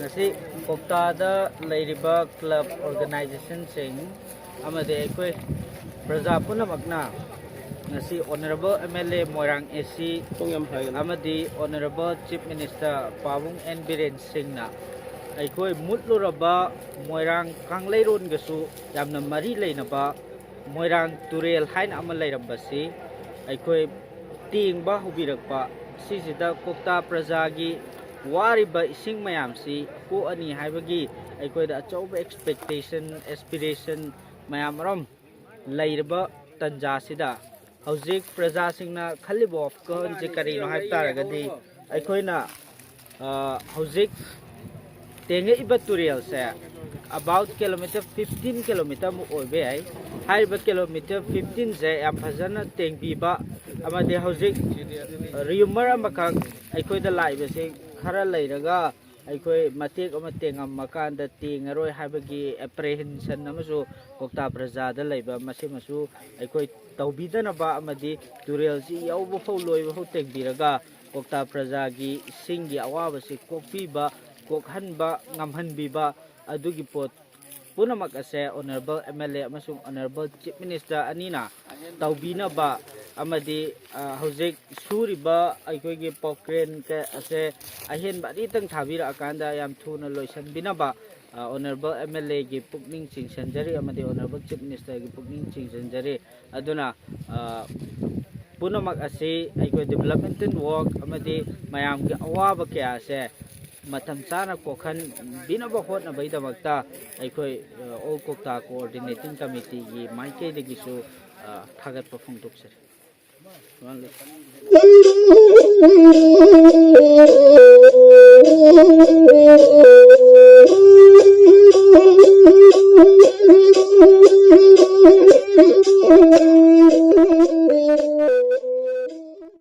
Ngasi Kwakta da leiriba club organization sing amade ekoi praja punamakna ngasi honorable MLA Moirang AC amadi honorable chief minister Pawung N Biren Singh na ekoi mutluraba Moirang kangleiron gasu yamna mari leinaba Moirang turel hain ama leirambasi ekoi tingba hubirakpa sisida Kwakta prajagi wariba ising mayamsi ko ani haibagi aikoida achauba expectation aspiration mayam rom leirba tanjasida hojik praja singna khalibo of kon je karino haib taragadi aikoina hojik tenge iba turel se about kilometer 15 kilometer mu oibe ai haiba kilometer 15 je am phajana tengbiba amade hojik rumor amakak aikoida laibe se khara leiraga aikoi matek ama tengam makanda tingaroi habagi apprehension amasu Kwakta praja da leiba masimasu aikoi taubidana ba amadi turel si yaubo fo loiba ho tengbiraga Kwakta praja gi singi awaba si kokpiba kokhanba ngamhanbiba adugi pot punamak ase honorable MLA amasung honorable chief minister anina taubina ba amadi hojik suriba aikoigi pokren ke ase ahen bari tang thabira akanda yam thuna loisan binaba honorable MLA gi pukning chingsanjari amadi honorable chief minister gi pukning chingsanjari aduna punamak ase aikoi development work amadi mayam gi awaba ke ase matam chana kokhan binaba hotna baidamakta aikoi all Kwakta coordinating committee gi maike de gisu thagat perform tukse